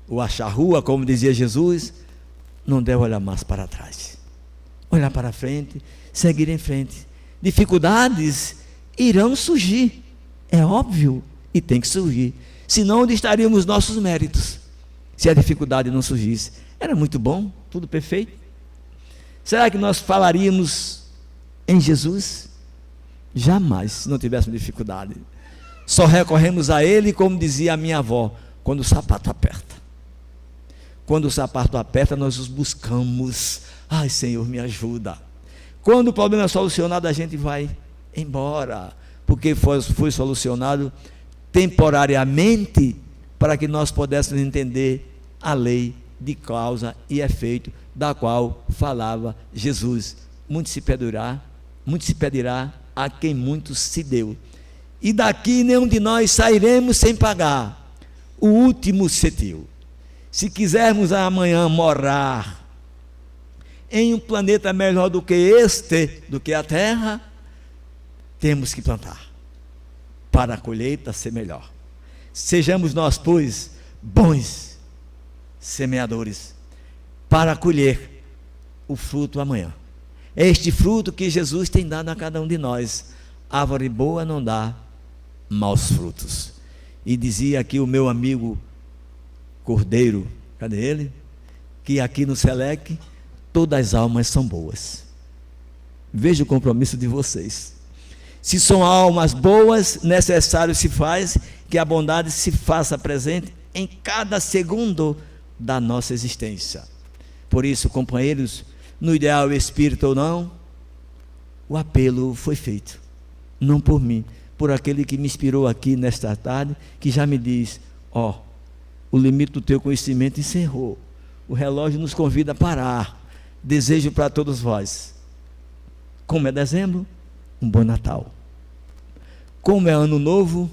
o acharrua, como dizia Jesus, não deve olhar mais para trás, olhar para frente, seguir em frente. Dificuldades irão surgir, é óbvio, e tem que surgir, senão onde estariam os nossos méritos, se a dificuldade não surgisse? Era muito bom, tudo perfeito. Será que nós falaríamos em Jesus? Jamais, se não tivéssemos dificuldade. Só recorremos a Ele, como dizia a minha avó, quando o sapato aperta. Quando o sapato aperta, nós os buscamos. Ai, Senhor, me ajuda. Quando o problema é solucionado, a gente vai embora, porque foi solucionado temporariamente, para que nós pudéssemos entender a lei de causa e efeito, da qual falava Jesus. Muito se pedirá a quem muito se deu. E daqui nenhum de nós sairemos sem pagar. O último cetil. Se quisermos amanhã morar em um planeta melhor do que este, do que a Terra, temos que plantar, para a colheita ser melhor. Sejamos nós, pois, bons semeadores, para colher o fruto amanhã. É este fruto que Jesus tem dado a cada um de nós. Árvore boa não dá maus frutos. E dizia aqui o meu amigo Cordeiro, cadê ele? Que aqui no Selec, todas as almas são boas. Veja o compromisso de vocês. Se são almas boas, necessário se faz que a bondade se faça presente em cada segundo da nossa existência. Por isso, companheiros, no ideal espírita ou não, o apelo foi feito, não por mim, por aquele que me inspirou aqui nesta tarde, que já me diz: ó, o limite do teu conhecimento encerrou, o relógio nos convida a parar. Desejo para todos vós, como é dezembro, um bom Natal. Como é ano novo,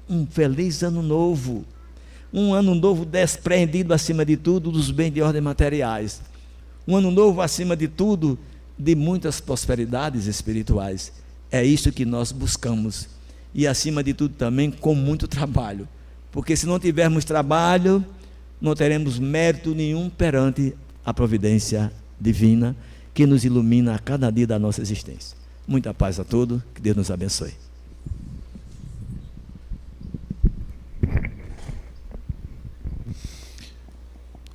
um feliz ano novo. Um ano novo despreendido acima de tudo dos bens de ordem materiais. Um ano novo acima de tudo de muitas prosperidades espirituais. É isso que nós buscamos. E acima de tudo também com muito trabalho. Porque se não tivermos trabalho, não teremos mérito nenhum perante a providência divina que nos ilumina a cada dia da nossa existência. Muita paz a todos, que Deus nos abençoe.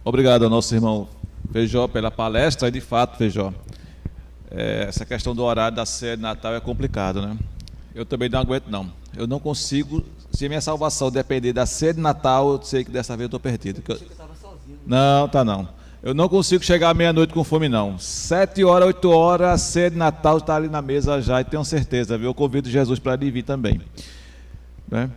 Obrigado ao nosso irmão Feijó pela palestra. E de fato, Feijó, essa questão do horário da ceia de Natal é complicado, né? Eu também não aguento, não. Eu não consigo. Se a minha salvação depender da ceia de Natal, eu sei que dessa vez eu estou perdido. Eu achei que eu estava sozinho. Não, tá não. Eu não consigo chegar à meia-noite com fome, não. 7 horas, 8 horas, a ceia de Natal está ali na mesa já, e tenho certeza, viu? Eu convido Jesus para ele vir também, né?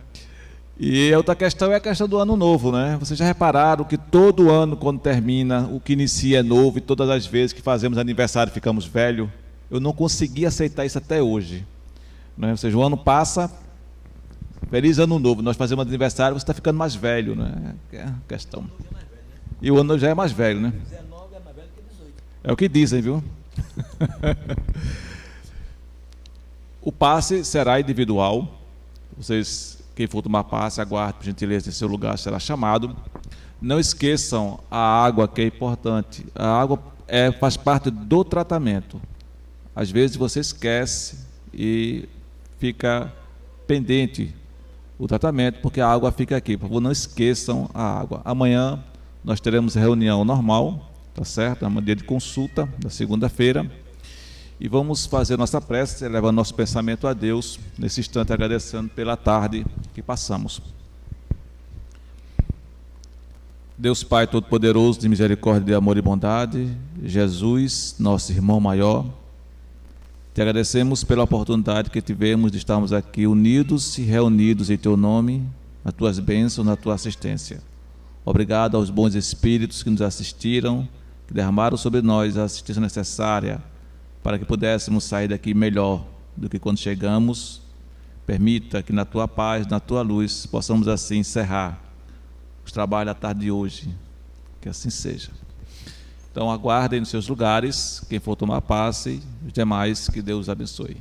E outra questão é a questão do ano novo, né? Vocês já repararam que todo ano, quando termina, o que inicia é novo, e todas as vezes que fazemos aniversário ficamos velhos? Eu não consegui aceitar isso até hoje, né? Ou seja, o ano passa, feliz ano novo, nós fazemos aniversário, você está ficando mais velho, né? É a questão. E o ano já é mais velho, né? 19 é mais velho que 18. É o que dizem, viu? O passe será individual. Vocês, quem for tomar passe, aguarde, por gentileza, em seu lugar será chamado. Não esqueçam a água, que é importante. A água faz parte do tratamento. Às vezes você esquece e fica pendente o tratamento, porque a água fica aqui. Por favor, não esqueçam a água. Amanhã nós teremos reunião normal, tá certo? É um dia de consulta, da segunda-feira. E vamos fazer nossa prece, levando nosso pensamento a Deus, nesse instante agradecendo pela tarde que passamos. Deus Pai Todo-Poderoso, de misericórdia, de amor e bondade, Jesus, nosso irmão maior, te agradecemos pela oportunidade que tivemos de estarmos aqui unidos e reunidos em Teu nome, nas Tuas bênçãos, na Tua assistência. Obrigado aos bons espíritos que nos assistiram, que derramaram sobre nós a assistência necessária para que pudéssemos sair daqui melhor do que quando chegamos. Permita que na Tua paz, na Tua luz, possamos assim encerrar os trabalhos da tarde de hoje. Que assim seja. Então aguardem nos seus lugares, quem for tomar passe, os demais, que Deus abençoe.